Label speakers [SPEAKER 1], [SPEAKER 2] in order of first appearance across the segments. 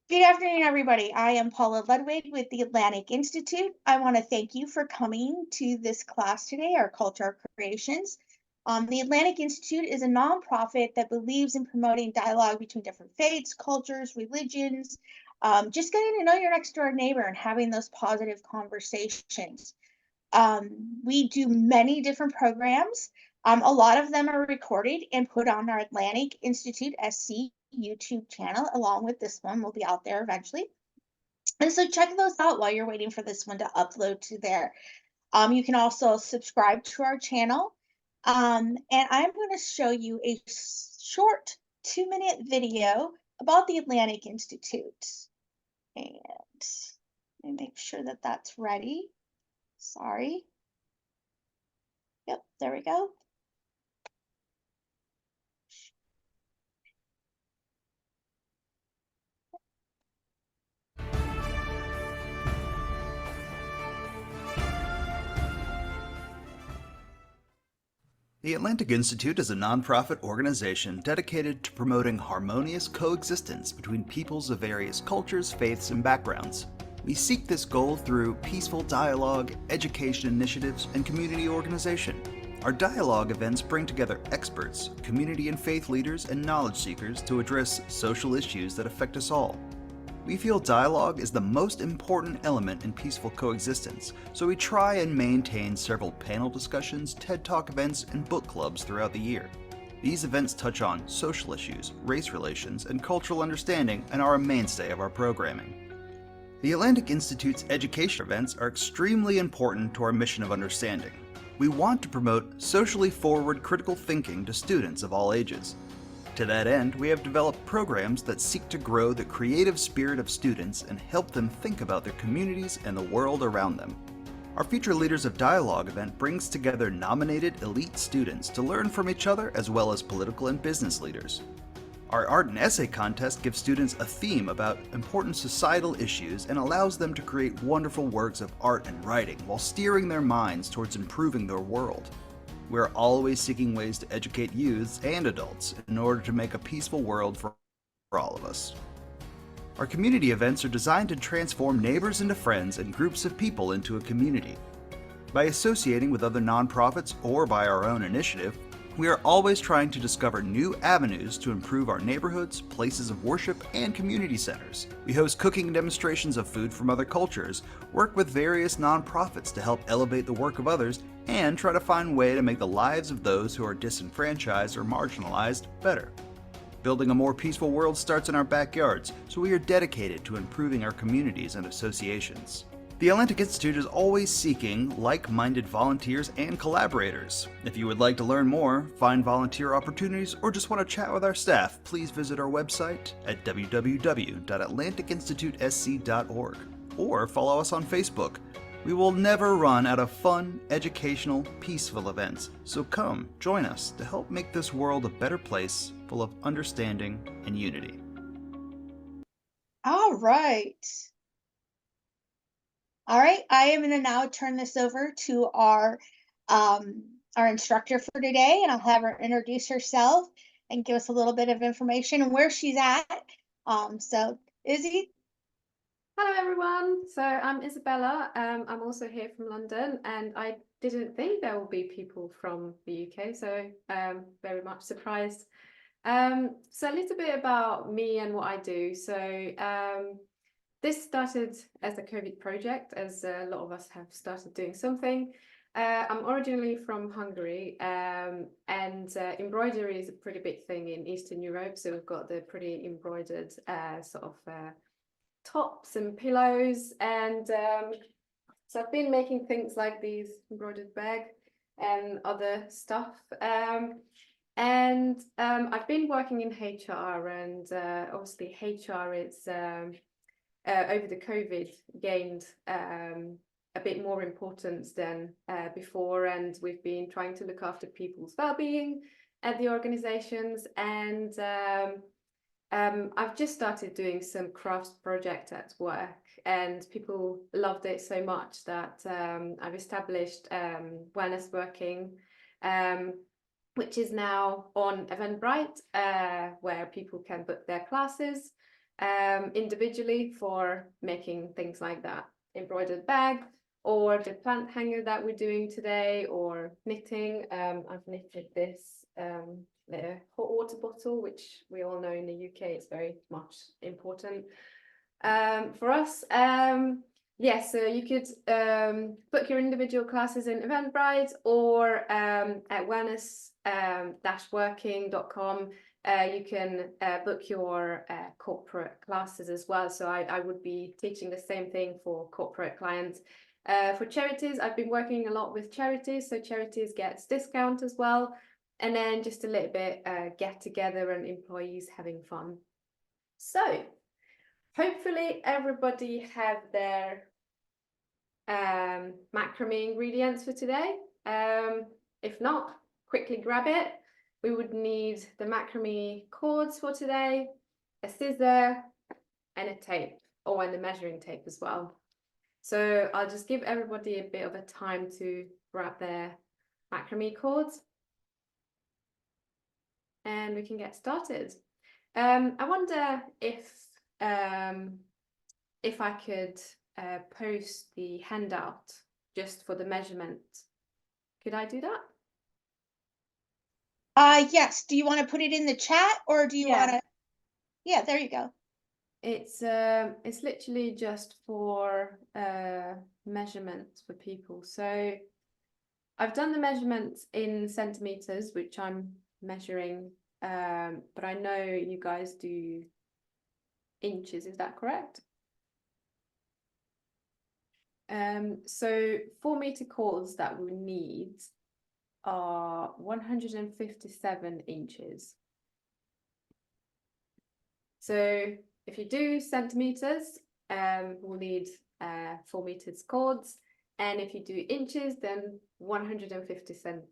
[SPEAKER 1] Good afternoon, everybody. I am Paula Ludwig with the Atlantic Institute. I want to thank you for coming to this class today, our Culture Creations. The Atlantic Institute is a nonprofit that believes in promoting dialogue between different faiths, cultures, religions, just getting to know your next door neighbor and having those positive conversations. We do many different programs. A lot of them are recorded and put on our Atlantic Institute SC YouTube channel, along with this one will be out there eventually. And so check those out while you're waiting for this one to upload to there. You can also subscribe to our channel. And I'm going to show you a short 2-minute video about the Atlantic Institute. And let me make sure that that's ready. Sorry. Yep, there we go.
[SPEAKER 2] The Atlantic Institute is a nonprofit organization dedicated to promoting harmonious coexistence between peoples of various cultures, faiths, and backgrounds. We seek this goal through peaceful dialogue, education initiatives, and community organization. Our dialogue events bring together experts, community and faith leaders, and knowledge seekers to address social issues that affect us all. We feel dialogue is the most important element in peaceful coexistence, so we try and maintain several panel discussions, TED Talk events, and book clubs throughout the year. These events touch on social issues, race relations, and cultural understanding and are a mainstay of our programming. The Atlantic Institute's education events are extremely important to our mission of understanding. We want to promote socially forward critical thinking to students of all ages. To that end, we have developed programs that seek to grow the creative spirit of students and help them think about their communities and the world around them. Our Future Leaders of Dialogue event brings together nominated elite students to learn from each other as well as political and business leaders. Our art and essay contest gives students a theme about important societal issues and allows them to create wonderful works of art and writing while steering their minds towards improving their world. We're always seeking ways to educate youths and adults in order to make a peaceful world for all of us. Our community events are designed to transform neighbors into friends and groups of people into a community. By associating with other nonprofits or by our own initiative, we are always trying to discover new avenues to improve our neighborhoods, places of worship, and community centers. We host cooking demonstrations of food from other cultures, work with various nonprofits to help elevate the work of others, and try to find a way to make the lives of those who are disenfranchised or marginalized better. Building a more peaceful world starts in our backyards, so we are dedicated to improving our communities and associations. The Atlantic Institute is always seeking like-minded volunteers and collaborators. If you would like to learn more, find volunteer opportunities, or just want to chat with our staff, please visit our website at www.atlanticinstitutesc.org or follow us on Facebook. We will never run out of fun, educational, peaceful events, so come join us to help make this world a better place full of understanding and unity.
[SPEAKER 1] All right. All right, I am going to now turn this over to our instructor for today, and I'll have her introduce herself and give us a little bit of information and where she's at. So Izzy.
[SPEAKER 3] Hello everyone, so I'm Isabella. I'm also here from London, and I didn't think there would be people from the UK, so very much surprised. So a little bit about me and what I do. So this started as a COVID project, as a lot of us have started doing something. I'm originally from Hungary, and embroidery is a pretty big thing in Eastern Europe. So we've got the pretty embroidered sort of tops and pillows, and so I've been making things like these embroidered bag and other stuff. I've been working in HR, and obviously HR is over the COVID gained a bit more importance than before, and we've been trying to look after people's well-being at the organizations, and I've just started doing some crafts project at work, and people loved it so much that I've established Wellness Working, which is now on Eventbrite, where people can book their classes. individually for making things like that embroidered bag, or the plant hanger that we're doing today, or knitting. I've knitted this the hot water bottle, which we all know in the UK is very much important for us. Yes, so you could book your individual classes in Eventbrite or at wellness-working.com. You can book your corporate classes as well. So I would be teaching the same thing for corporate clients. For charities, I've been working a lot with charities, so charities gets discount as well. And then just a little bit get together and employees having fun. So hopefully everybody have their macrame ingredients for today. If not, quickly grab it. We would need the macrame cords for today, a scissor and a tape, and the measuring tape as well. So I'll just give everybody a bit of a time to grab their macrame cords and we can get started. I wonder if I could post the handout just for the measurement. Could I do that?
[SPEAKER 1] Yes. Do you want to put it in the chat, or do you want to? Yeah, there you go.
[SPEAKER 3] It's literally just for measurements for people. So I've done the measurements in centimeters, which I'm measuring, but I know you guys do inches, is that correct? So 4-meter cords that we need are 157 inches. So if you do centimeters, we'll need 4 meters cords, and if you do inches, then 157.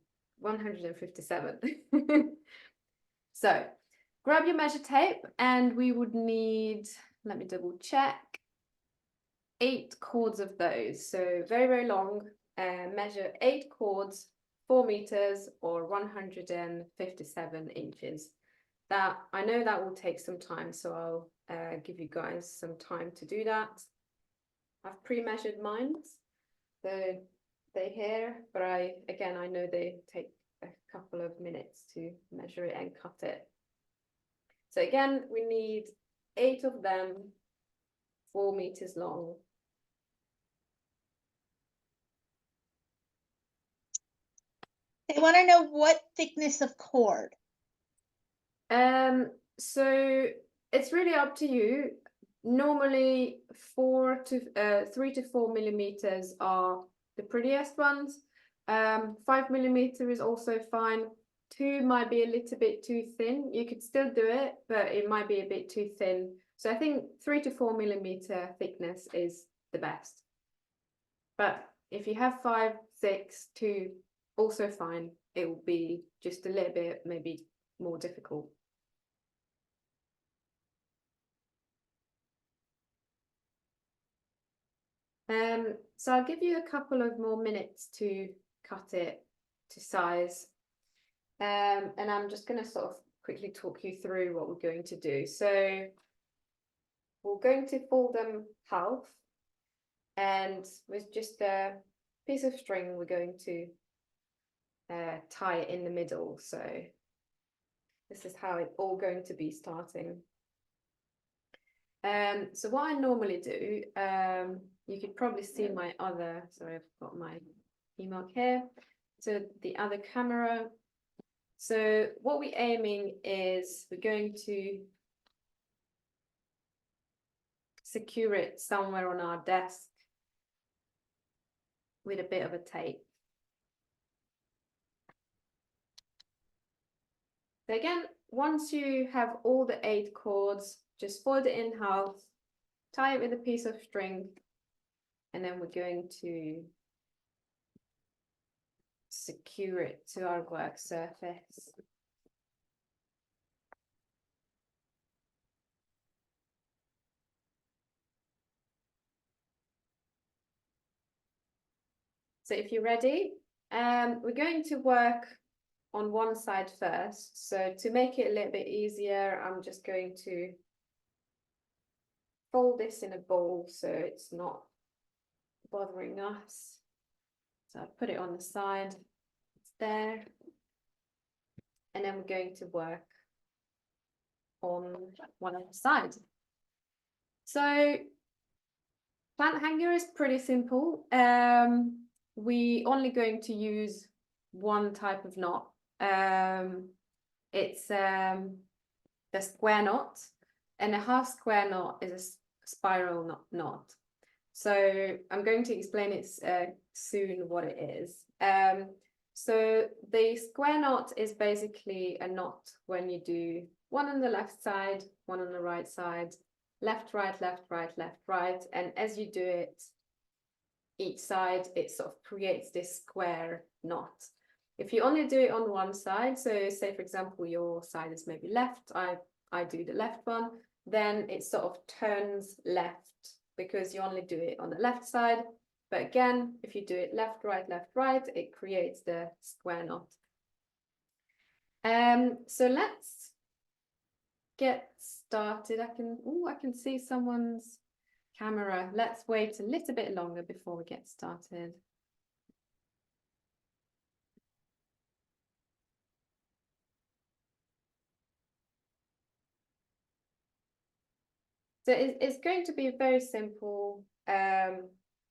[SPEAKER 3] So grab your measure tape, and we would need, let me double check, 8 cords of those. So very, very long. Measure 8 cords, 4 meters or 157 inches. That, I know that will take some time, so I'll give you guys some time to do that. I've pre-measured mine, so they're here, but I know they take a couple of minutes to measure it and cut it. So again, we need 8 of them, 4 meters long.
[SPEAKER 1] They want to know what thickness of cord.
[SPEAKER 3] So it's really up to you. Normally 3 to 4 millimeters are the prettiest ones. 5 millimeter is also fine. 2 might be a little bit too thin. You could still do it, but it might be a bit too thin. So I think 3 to 4 millimeter thickness is the best. But if you have 5, 6, 2, also fine. It will be just a little bit maybe more difficult. So I'll give you a couple of more minutes to cut it to size. And I'm just going to sort of quickly talk you through what we're going to do. So we're going to fold them half, and with just a piece of string, we're going to tie it in the middle. So this is how it's all going to be starting. So what I normally do, you could probably see my other, sorry, I've got my email here, so the other camera. So what we're aiming is we're going to secure it somewhere on our desk with a bit of a tape. So again, once you have all the 8 cords, just fold it in half, tie it with a piece of string, and then we're going to secure it to our work surface. So if you're ready, we're going to work on one side first. So to make it a little bit easier, I'm just going to fold this in a bowl so it's not bothering us. So I put it on the side, it's there. And then we're going to work on one other side. So plant hanger is pretty simple. We only going to use one type of knot. It's the square knot, and a half square knot is a spiral knot. So I'm going to explain it soon what it is. So the square knot is basically a knot when you do one on the left side, one on the right side, left, right, left, right, left, right. And as you do it, each side, it sort of creates this square knot. If you only do it on one side, so say for example, your side is maybe left, I do the left one, then it sort of turns left because you only do it on the left side. But again, if you do it left, right, it creates the square knot. So let's get started. I can see someone's camera. Let's wait a little bit longer before we get started. So it's going to be very simple.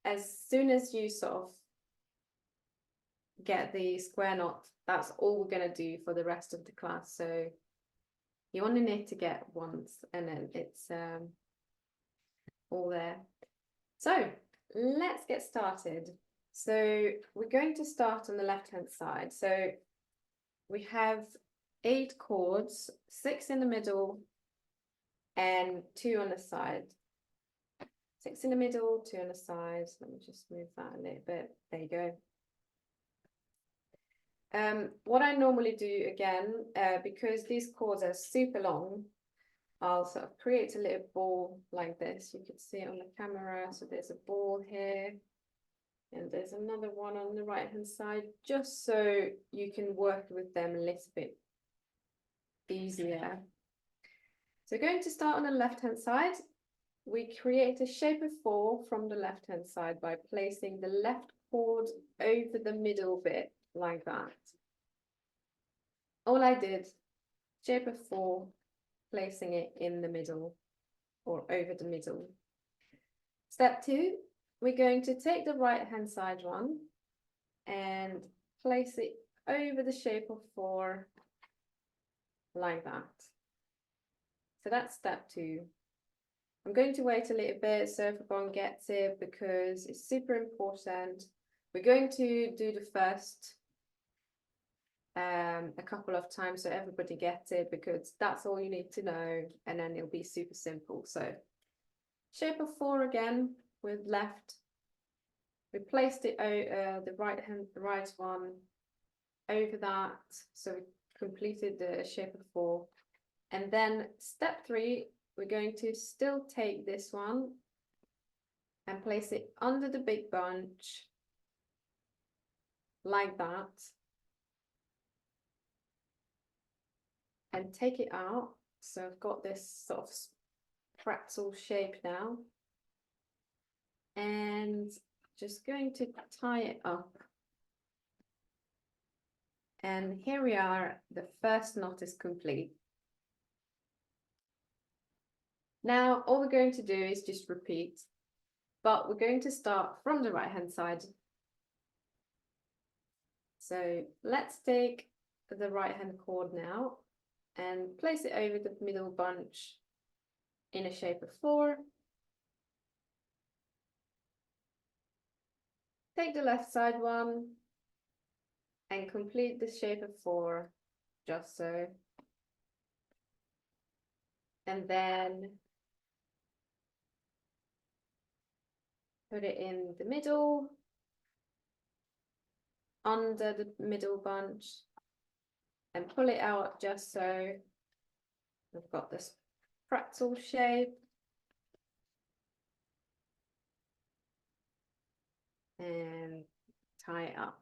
[SPEAKER 3] As soon as you sort of get the square knot, that's all we're going to do for the rest of the class. So you only need to get once and then it's all there. So let's get started. So we're going to start on the left-hand side. So we have 8 cords, 6 in the middle and 2 on the side. 6 in the middle, 2 on the side. Let me just move that a little bit. There you go. What I normally do again, because these cords are super long, I'll sort of create a little ball like this. You can see it on the camera. So there's a ball here and there's another one on the right hand side, just so you can work with them a little bit easier. So going to start on the left hand side. We create a shape of 4 from the left hand side by placing the left cord over the middle bit like that. All I did, shape of 4, placing it in the middle or over the middle. Step 2, we're going to take the right hand side one and place it over the shape of 4 like that. So that's step 2. I'm going to wait a little bit so everyone gets it because it's super important. We're going to do the first a couple of times so everybody gets it, because that's all you need to know, and then it'll be super simple. So shape of 4 again with left. We placed it the right one over that, so we completed the shape of 4. And then step 3, we're going to still take this one and place it under the big bunch like that and take it out. So I've got this sort of pretzel shape now, and just going to tie it up. And here we are, the first knot is complete. Now all we're going to do is just repeat, but we're going to start from the right hand side. So let's take the right hand cord now and place it over the middle bunch in a shape of 4. Take the left side one and complete the shape of 4, just so. And then put it in the middle, under the middle bunch, and pull it out just so we've got this pretzel shape. And tie it up.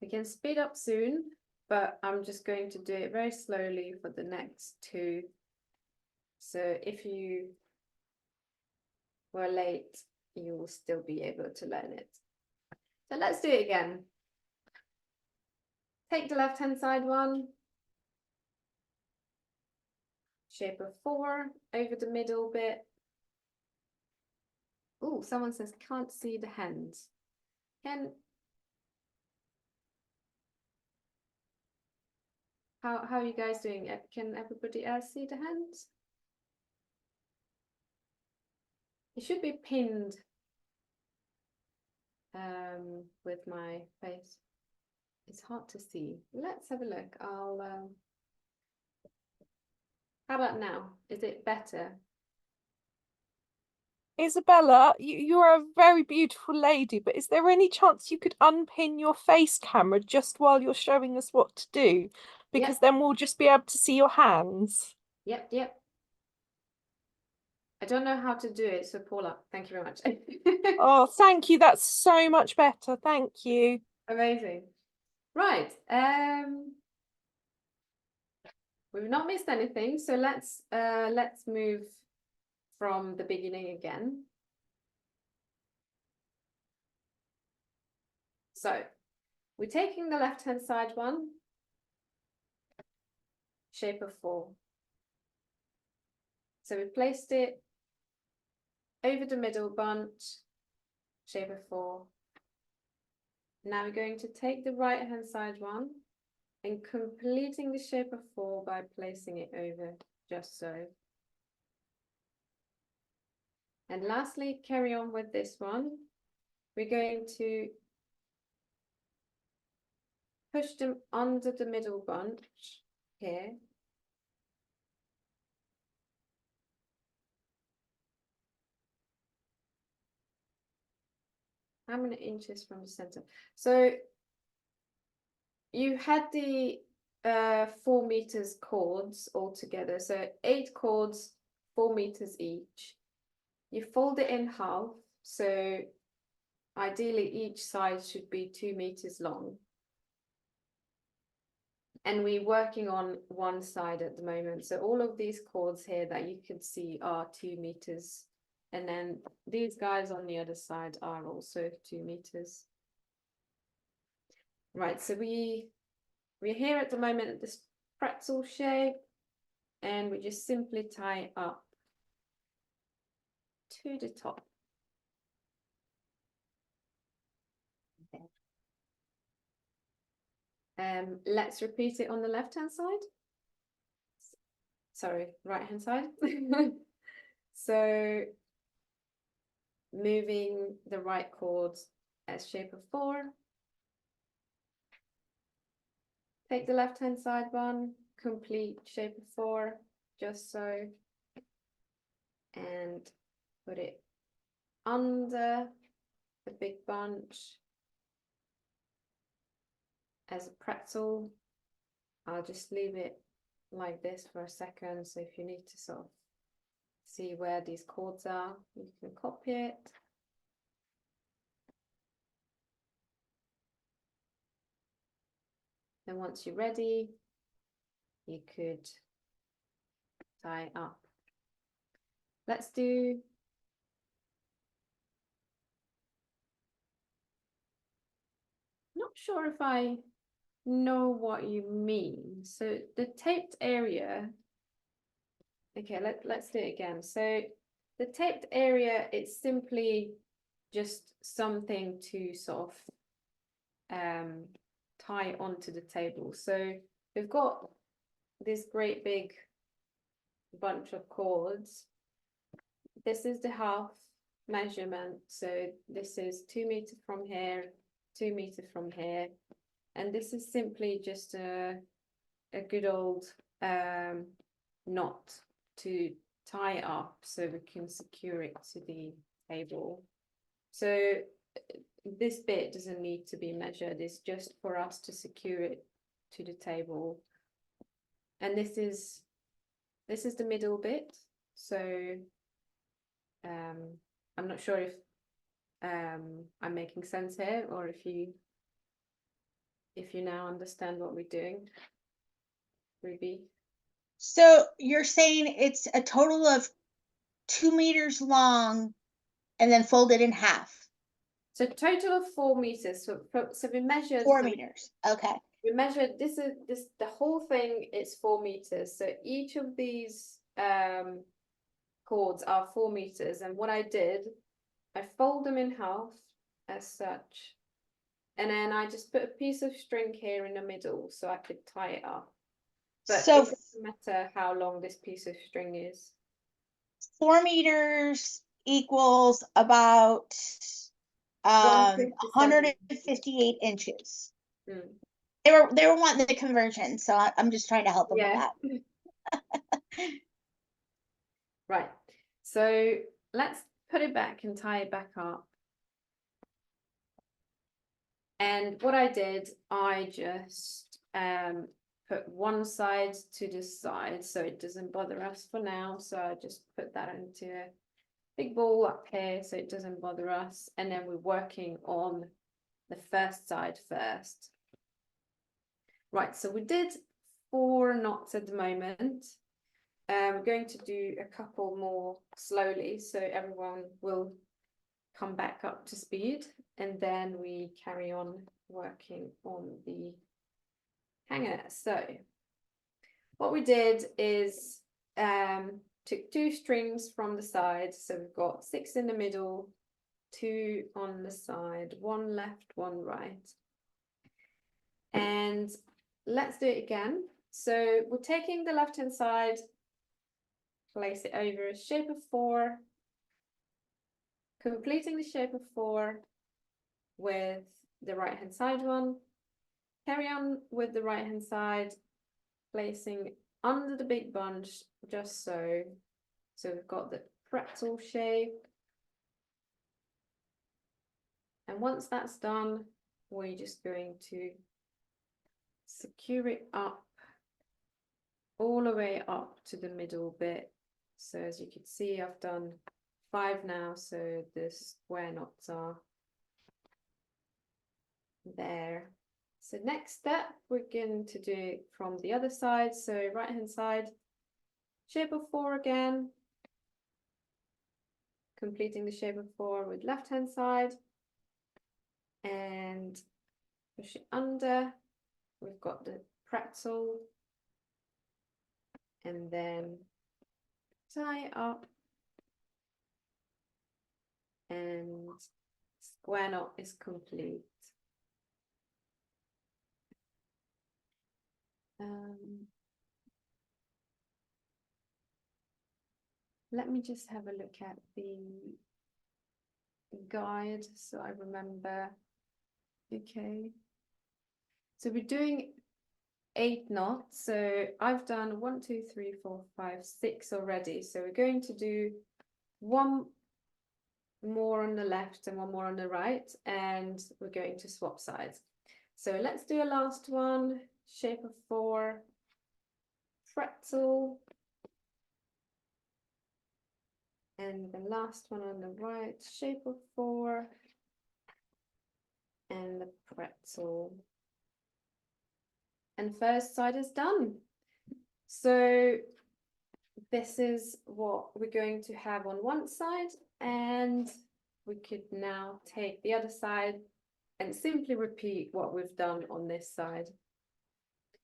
[SPEAKER 3] We can speed up soon, but I'm just going to do it very slowly for the next 2. So if you were late, you will still be able to learn it. So let's do it again. Take the left-hand side one. Shape of 4 over the middle bit. Oh, someone says can't see the hands. How are you guys doing? Can everybody else see the hands? It should be pinned with my face. It's hard to see. Let's have a look. I'll how about now? Is it better?
[SPEAKER 4] Izabella, you're a very beautiful lady, but is there any chance you could unpin your face camera just while you're showing us what to do? Because then we'll just be able to see your hands.
[SPEAKER 3] Yep. I don't know how to do it, so Paula, thank you very much.
[SPEAKER 4] Oh, thank you. That's so much better. Thank you.
[SPEAKER 3] Amazing. Right. We've not missed anything, so let's move from the beginning again. So we're taking the left-hand side one, shape of 4. So we placed it over the middle bunch, shape of 4. Now we're going to take the right-hand side one and completing the shape of 4 by placing it over, just so. And lastly, carry on with this one. We're going to push them under the middle bunch here. How many inches from the center? So you had the 4 meters cords all together. So 8 cords, 4 meters each. You fold it in half. So ideally each side should be 2 meters long. And we're working on one side at the moment. So all of these cords here that you can see are 2 meters. And then these guys on the other side are also 2 meters. Right, so we're here at the moment at this pretzel shape, and we just simply tie it up to the top. Let's repeat it on the left-hand side. Sorry, right-hand side. So moving the right chords as shape of 4. Take the left-hand side one, complete shape of 4, just so. And put it under the big bunch as a pretzel. I'll just leave it like this for a second. So if you need to sort of see where these chords are, you can copy it. Then once you're ready, you could tie it up. Let's do not sure if I know what you mean. So the taped area, okay, let's do it again. So the taped area, it's simply just something to sort of tie onto the table. So we've got this great big bunch of chords. This is the half measurement. So this is 2 meters from here, 2 meters from here. And this is simply just a good old knot to tie up so we can secure it to the table. So this bit doesn't need to be measured. It's just for us to secure it to the table. And this is the middle bit. So I'm not sure if I'm making sense here, or if you now understand what we're doing, Ruby.
[SPEAKER 1] So you're saying it's a total of 2 meters long and then folded in half.
[SPEAKER 3] So total of 4 meters. So we measured.
[SPEAKER 1] 4 meters. Okay.
[SPEAKER 3] We measured. This the whole thing is 4 meters. So each of these cords are 4 meters. And what I did, I fold them in half as such, and then I just put a piece of string here in the middle so I could tie it up. But
[SPEAKER 1] So
[SPEAKER 3] it doesn't matter how long this piece of string is.
[SPEAKER 1] 4 meters equals about
[SPEAKER 3] 157.
[SPEAKER 1] 158 inches.
[SPEAKER 3] Mm.
[SPEAKER 1] They were wanting the conversion, so I'm just trying to help them with
[SPEAKER 3] Yeah.
[SPEAKER 1] that.
[SPEAKER 3] Right. So let's put it back and tie it back up. And what I did, I just put one side to the side so it doesn't bother us for now. So I just put that into a big ball up here so it doesn't bother us. And then we're working on the first side first. Right, so we did 4 knots at the moment. We're going to do a couple more slowly so everyone will come back up to speed, and then we carry on working on the hanger. So what we did is took 2 strings from the side, so we've got 6 in the middle, 2 on the side, 1 left, 1 right. And let's do it again. So we're taking the left hand side, place it over a shape of 4, completing the shape of 4 with the right hand side one, carry on with the right hand side, placing under the big bunch just so. So we've got the pretzel shape. And once that's done, we're just going to secure it up all the way up to the middle bit. So as you can see, I've done 5 now, so the square knots are there. So next step, we're going to do it from the other side. So right hand side, shape of 4 again, completing the shape of 4 with left hand side, and push it under. We've got the pretzel, and then tie it up, and square knot is complete. Let me just have a look at the guide so I remember. Okay, so we're doing 8 knots. So I've done 1, 2, 3, 4, 5, 6 already. So we're going to do 1 more on the left and 1 more on the right, and we're going to swap sides. So let's do a last one, shape of 4, pretzel, and the last one on the right, shape of 4, and the pretzel. And first side is done. So this is what we're going to have on one side, and we could now take the other side and simply repeat what we've done on this side.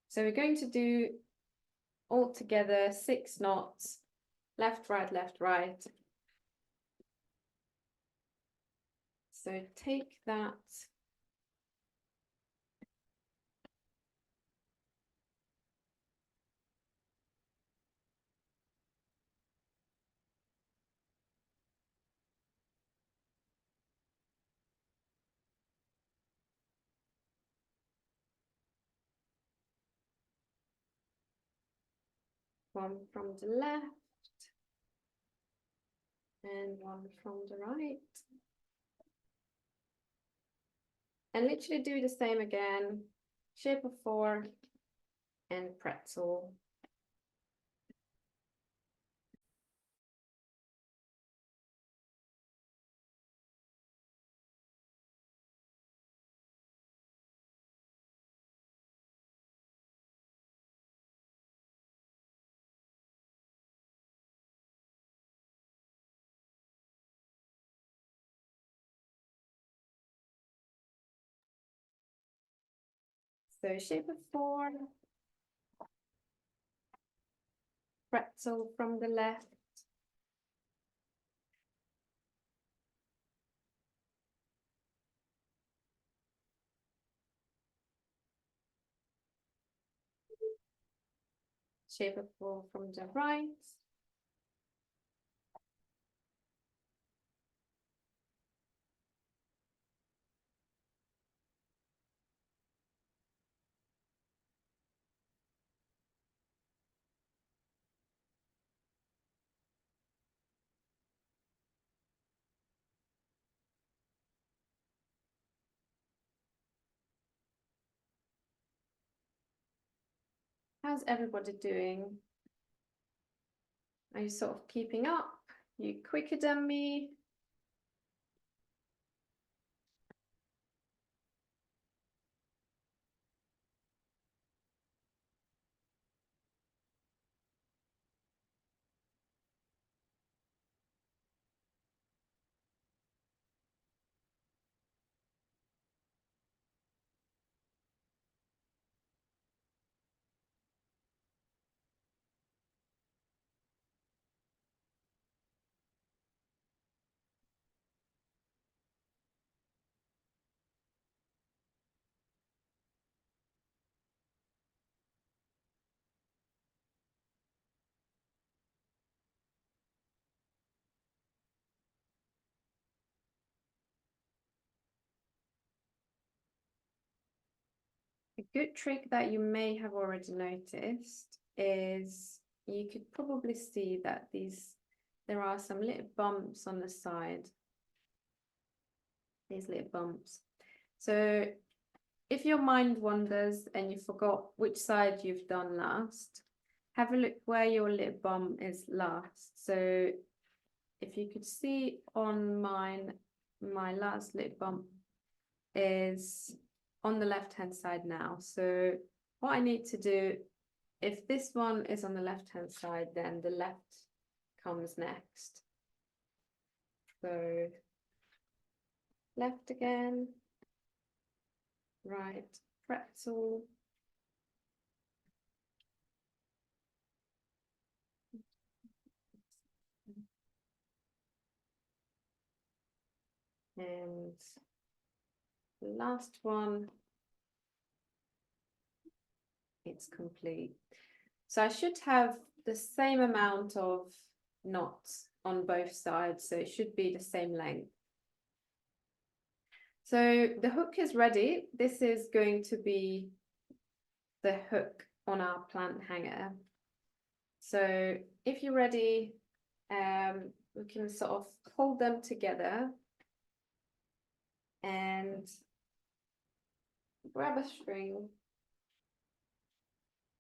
[SPEAKER 3] So we're going to do all together 6 knots, left, right. So take that . One from the left and one from the right. And literally do the same again, shape of 4 and pretzel. So shape of 4, pretzel from the left, shape of 4 from the right, how's everybody doing? Are you sort of keeping up? You quicker than me? A good trick that you may have already noticed is you could probably see that there are some little bumps on the side. These little bumps. So if your mind wanders and you forgot which side you've done last, have a look where your little bump is last. So if you could see on mine, my last little bump is on the left-hand side now. So what I need to do, if this one is on the left-hand side, then the left comes next. So left again, right, pretzel. And the last one, it's complete. So I should have the same amount of knots on both sides, so it should be the same length. So the hook is ready. This is going to be the hook on our plant hanger. So if you're ready, we can sort of hold them together and grab a string.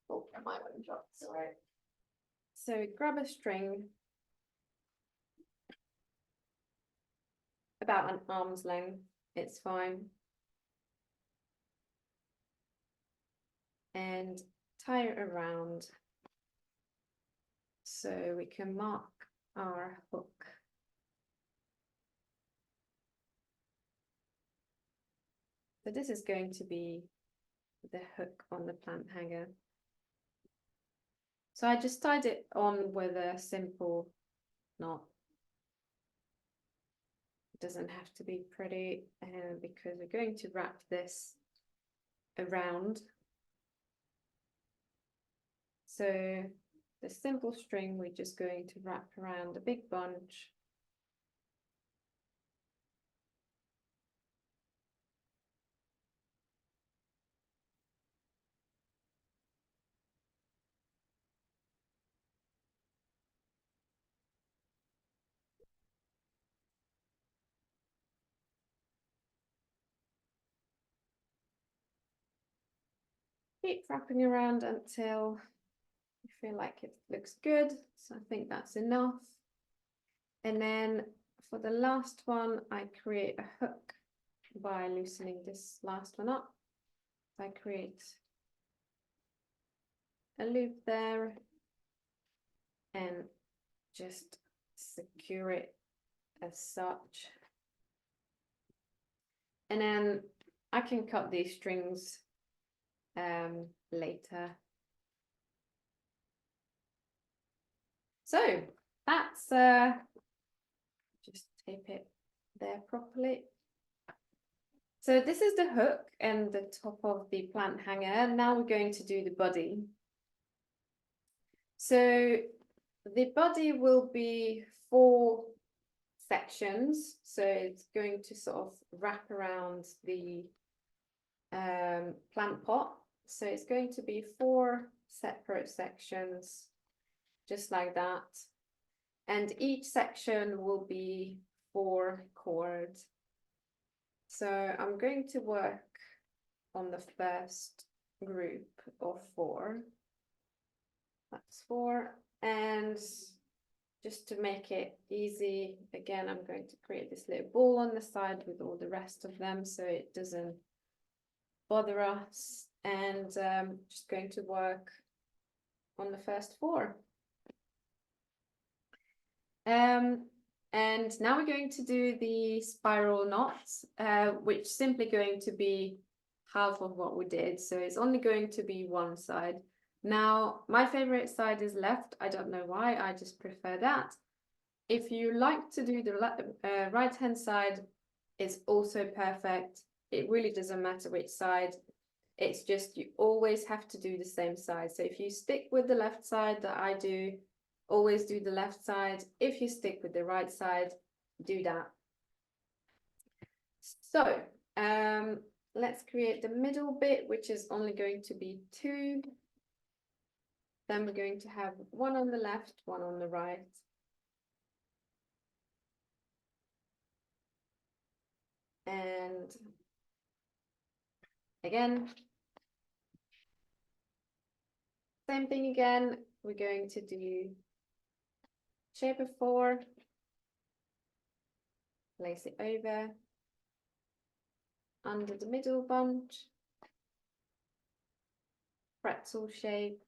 [SPEAKER 3] Oh, my one dropped, sorry. So grab a string about an arm's length, it's fine. And tie it around so we can mark our hook. So this is going to be the hook on the plant hanger. So I just tied it on with a simple knot. It doesn't have to be pretty because we're going to wrap this around. So the simple string we're just going to wrap around a big bunch. Keep wrapping around until you feel like it looks good. So I think that's enough. And then for the last one, I create a hook by loosening this last one up. I create a loop there and just secure it as such. And then I can cut these strings later. So that's just tape it there properly. So this is the hook and the top of the plant hanger. Now we're going to do the body. So the body will be 4 sections. So it's going to sort of wrap around the plant pot. So it's going to be 4 separate sections, just like that. And each section will be 4 cords. So I'm going to work on the first group of 4. That's 4. And just to make it easy, again, I'm going to create this little ball on the side with all the rest of them so it doesn't bother us. And just going to work on the first 4. And now we're going to do the spiral knots, which is simply going to be half of what we did. So it's only going to be one side. Now, my favorite side is left. I don't know why, I just prefer that. If you like to do the right-hand side, it's also perfect. It really doesn't matter which side. It's just you always have to do the same side. So if you stick with the left side that I do, always do the left side. If you stick with the right side, do that. So let's create the middle bit, which is only going to be 2. Then we're going to have 1 on the left, 1 on the right. And again, same thing again. We're going to do shape of 4, place it over, under the middle bunch, pretzel shape,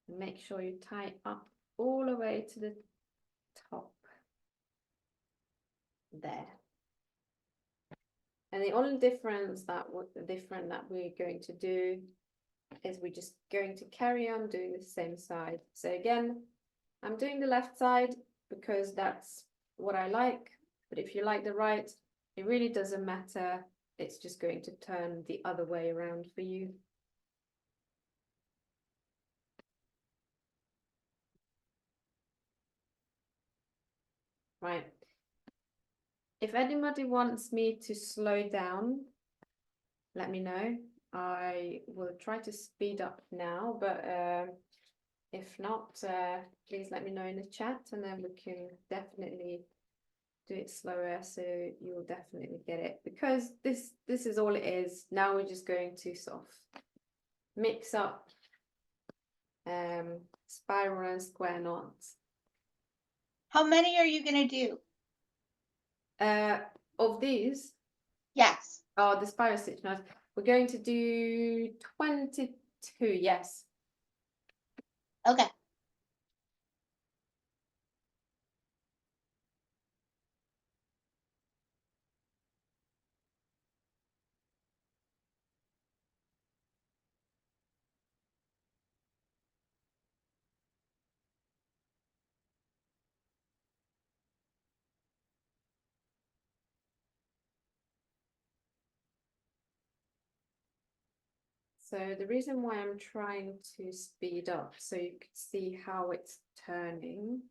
[SPEAKER 3] and make sure you tie up all the way to the top there. And the only difference that we're going to do is we're just going to carry on doing the same side. So again, I'm doing the left side because that's what I like, but if you like the right, it really doesn't matter. It's just going to turn the other way around for you. Right. If anybody wants me to slow down, let me know. I will try to speed up now, but if not, please let me know in the chat and then we can definitely do it slower so you'll definitely get it, because this is all it is. Now we're just going to sort of mix up spiral and square knots.
[SPEAKER 1] How many are you gonna do?
[SPEAKER 3] Of these,
[SPEAKER 1] Yes.
[SPEAKER 3] the spiral stitch knots, we're going to do 22, yes.
[SPEAKER 1] Okay.
[SPEAKER 3] So the reason why I'm trying to speed up so you can see how it's turning.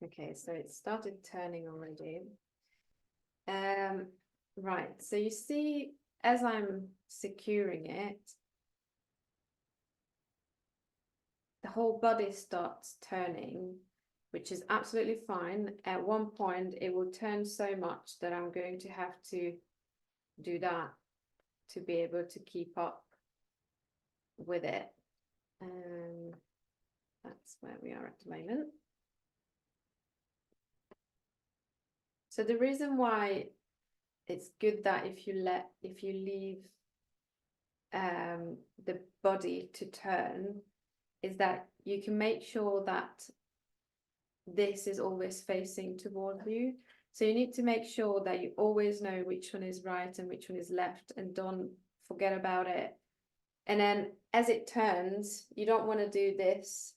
[SPEAKER 3] Okay, so it started turning already. Right, so you see, as I'm securing it, the whole body starts turning, which is absolutely fine. At one point, it will turn so much that I'm going to have to do that to be able to keep up with it. That's where we are at the moment. So the reason why it's good that if you leave the body to turn is that you can make sure that this is always facing towards you. So you need to make sure that you always know which one is right and which one is left, and don't forget about it. And then as it turns, you don't want to do this.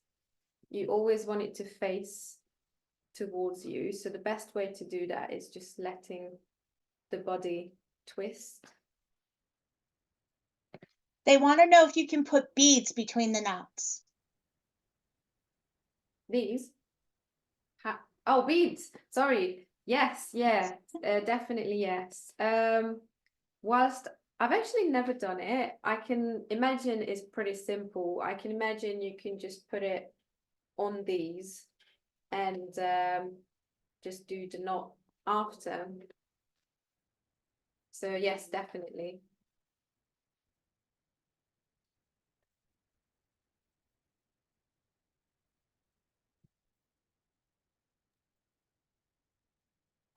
[SPEAKER 3] You always want it to face towards you. So the best way to do that is just letting the body twist.
[SPEAKER 1] They want to know if you can put beads between the knots.
[SPEAKER 3] These? Oh, beads. Sorry. Yes, yeah, definitely yes. Whilst I've actually never done it, I can imagine it's pretty simple. I can imagine you can just put it on these and just do the knot after. So yes, definitely.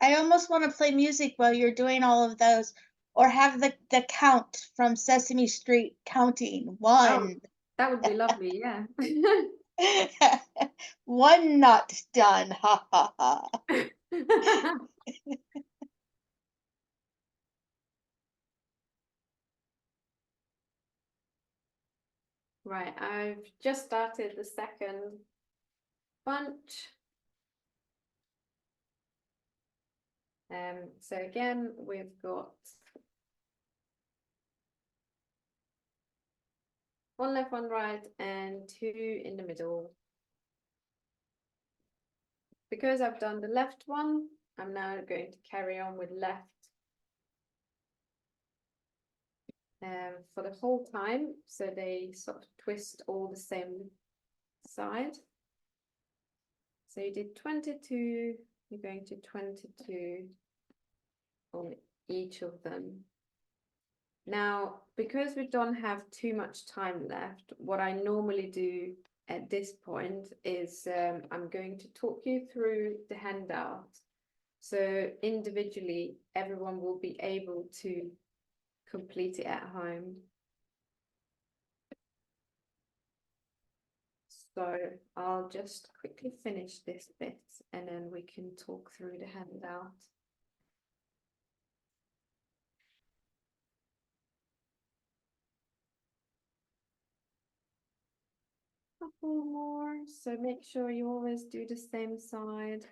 [SPEAKER 1] I almost want to play music while you're doing all of those, or have the count from Sesame Street counting.
[SPEAKER 3] Oh,
[SPEAKER 1] 1.
[SPEAKER 3] that would be lovely, yeah.
[SPEAKER 1] 1 knot done. Ha ha ha.
[SPEAKER 3] Right, I've just started the second bunch. So again, we've got 1 left, 1 right, and 2 in the middle. Because I've done the left one, I'm now going to carry on with left for the whole time, so they sort of twist all the same side. So you did 22, you're going to 22 on each of them. Now, because we don't have too much time left, what I normally do at this point is I'm going to talk you through the handout. So individually, everyone will be able to complete it at home. So I'll just quickly finish this bit and then we can talk through the handout. Couple more, so make sure you always do the same side.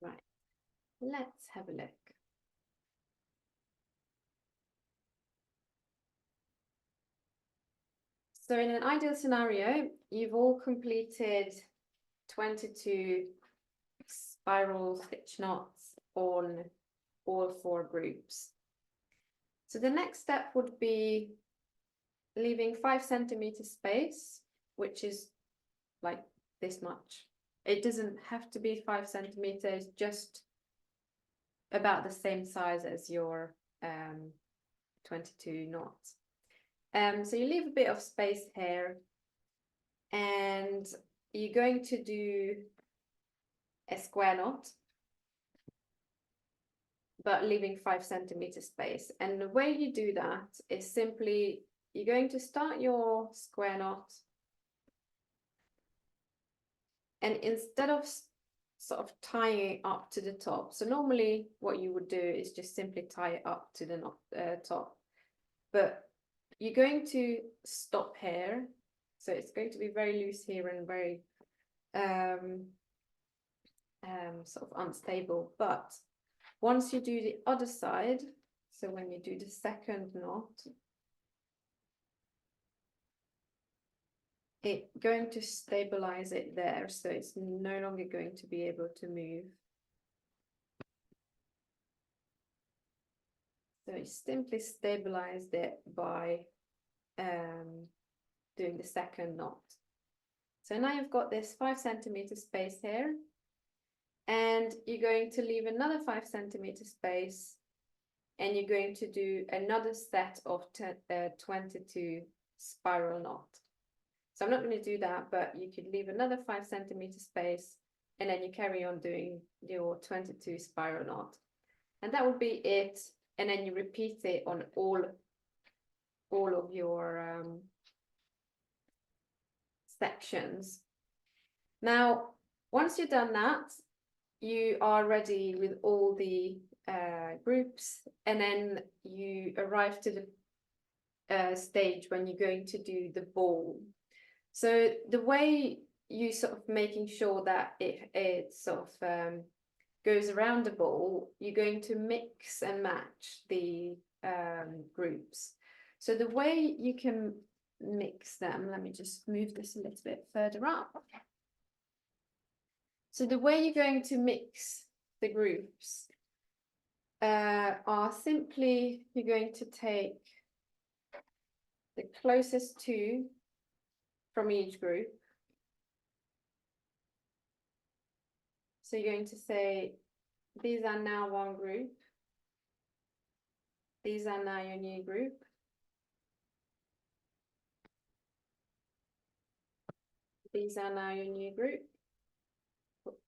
[SPEAKER 3] Right, let's have a look. So in an ideal scenario, you've all completed 22 spiral stitch knots on all 4 groups. So the next step would be leaving 5 centimeter space, which is like this much. It doesn't have to be 5 centimeters, just about the same size as your 22 knots. So you leave a bit of space here, and you're going to do a square knot, but leaving 5 centimeter space. And the way you do that is simply, you're going to start your square knot, and instead of sort of tying it up to the top, so normally what you would do is just simply tie it up to the top, but you're going to stop here, so it's going to be very loose here and very sort of unstable. But once you do the other side, so when you do the second knot, it's going to stabilize it there, so it's no longer going to be able to move. So you simply stabilized it by doing the second knot. So now you've got this 5 centimeter space here, and you're going to leave another 5 centimeter space, and you're going to do another set of 22 spiral knot. So I'm not going to do that, but you could leave another 5 centimeter space, and then you carry on doing your 22 spiral knot. And that will be it. And then you repeat it on all of your sections. Now, once you've done that, you are ready with all the groups, and then you arrive to the stage when you're going to do the ball. So the way you sort of making sure that it sort of goes around the ball, you're going to mix and match the groups. So the way you can mix them, let me just move this a little bit further up. So the way you're going to mix the groups are simply, you're going to take the closest two from each group. So you're going to say, these are now one group. These are now your new group. These are now your new group. Oops.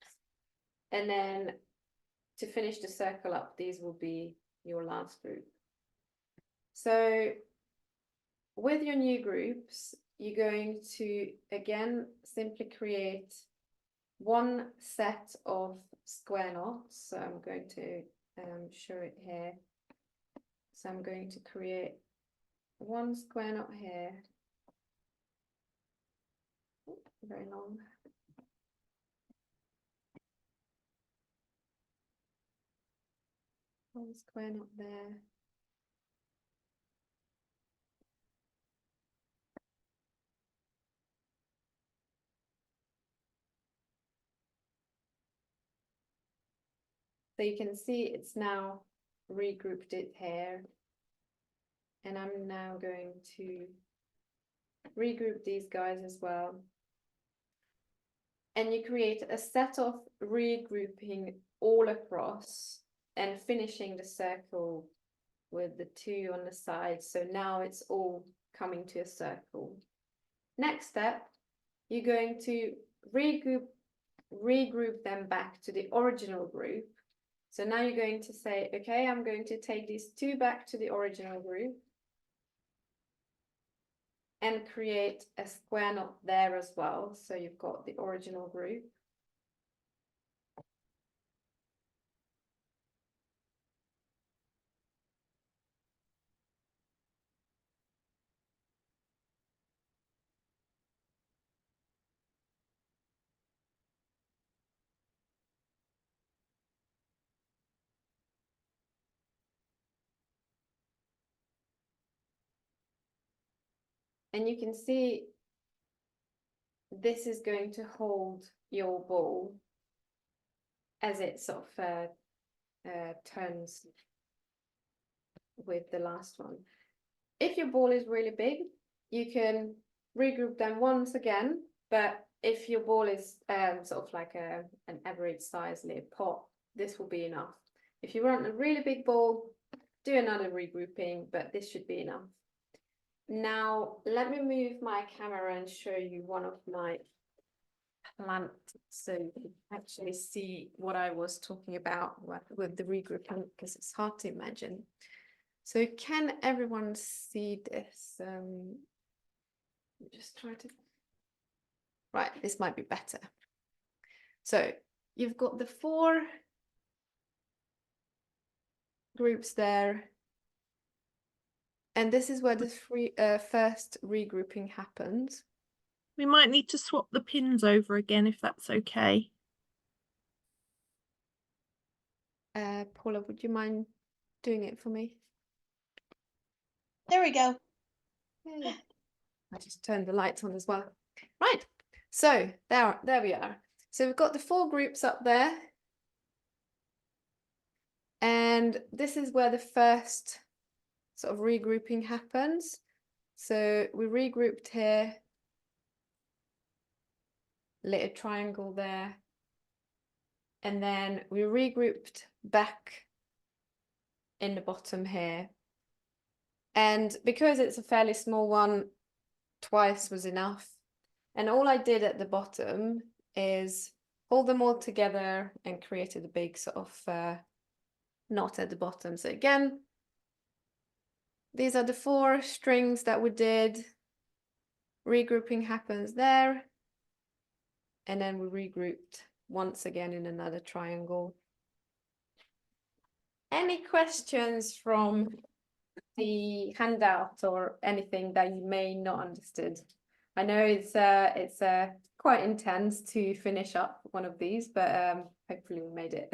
[SPEAKER 3] And then to finish the circle up, these will be your last group. So with your new groups, you're going to, again, simply create one set of square knots. So I'm going to show it here. So I'm going to create one square knot here. Very long. One square knot there. So you can see it's now regrouped it here. And I'm now going to regroup these guys as well. And you create a set of regrouping all across and finishing the circle with the two on the side. So now it's all coming to a circle. Next step, you're going to regroup them back to the original group. So now you're going to say, okay, I'm going to take these two back to the original group and create a square knot there as well. So you've got the original group. And you can see this is going to hold your ball as it sort of turns with the last one. If your ball is really big, you can regroup them once again, but if your ball is sort of like an average size little pot, this will be enough. If you want a really big ball, do another regrouping, but this should be enough. Now, let me move my camera and show you one of my plants so you can actually see what I was talking about with the regrouping, because it's hard to imagine. So can everyone see this? Just try to... Right, this might be better. So you've got the 4 groups there. And this is where the first regrouping happens.
[SPEAKER 4] We might need to swap the pins over again if that's okay.
[SPEAKER 3] Paula, would you mind doing it for me?
[SPEAKER 1] There we go.
[SPEAKER 3] Yay. I just turned the lights on as well. Right, so there we are. So we've got the 4 groups up there. And this is where the first sort of regrouping happens. So we regrouped here, little triangle there. and then we regrouped back in the bottom here. And because it's a fairly small one, twice was enough. And all I did at the bottom is hold them all together and created a big sort of knot at the bottom. So again, these are the 4 strings that we did. Regrouping happens there. And then we regrouped once again in another triangle. Any questions from the handout or anything that you may not understood? I know it's quite intense to finish up one of these, but hopefully we made it.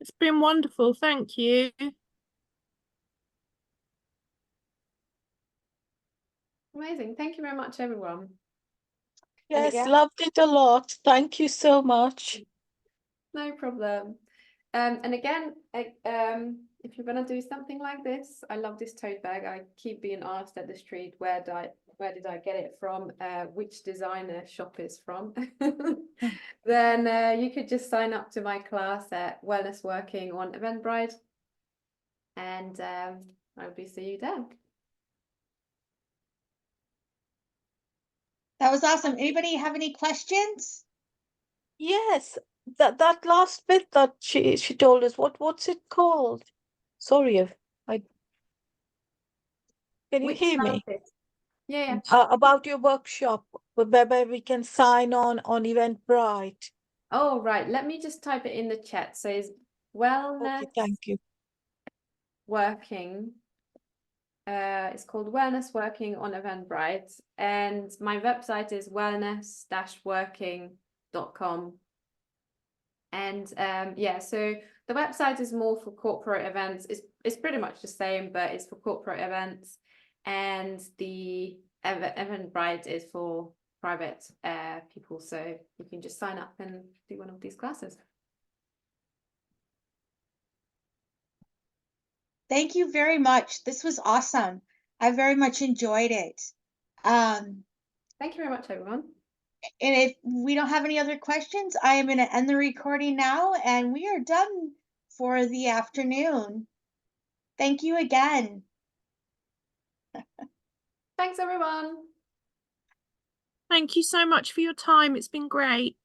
[SPEAKER 4] It's been wonderful, thank you.
[SPEAKER 3] Amazing. Thank you very much, everyone.
[SPEAKER 5] Yes,
[SPEAKER 3] again-
[SPEAKER 5] loved it a lot. Thank you so much.
[SPEAKER 3] No problem. And again, if you're gonna do something like this, I love this tote bag. I keep being asked at the street, where did I get it from? Which designer shop is from? Then you could just sign up to my class at Wellness Working on Eventbrite, and I'll be seeing you there.
[SPEAKER 1] That was awesome. Anybody have any questions?
[SPEAKER 5] Yes, that last bit that she told us, what's it called? Sorry, I can you
[SPEAKER 3] Which
[SPEAKER 5] hear me?
[SPEAKER 3] classes? Yeah.
[SPEAKER 5] About your workshop where we can sign on Eventbrite.
[SPEAKER 3] Oh, right. Let me just type it in the chat. So it's Wellness
[SPEAKER 5] Okay, thank you.
[SPEAKER 3] Working. It's called Wellness Working on Eventbrite, and my website is wellness-working.com. And yeah, so the website is more for corporate events. It's pretty much the same, but it's for corporate events, and the Eventbrite is for private people. So you can just sign up and do one of these classes.
[SPEAKER 1] Thank you very much. This was awesome. I very much enjoyed it.
[SPEAKER 3] Thank you very much, everyone.
[SPEAKER 1] And if we don't have any other questions, I am going to end the recording now, and we are done for the afternoon. Thank you again.
[SPEAKER 3] Thanks, everyone.
[SPEAKER 4] Thank you so much for your time. It's been great.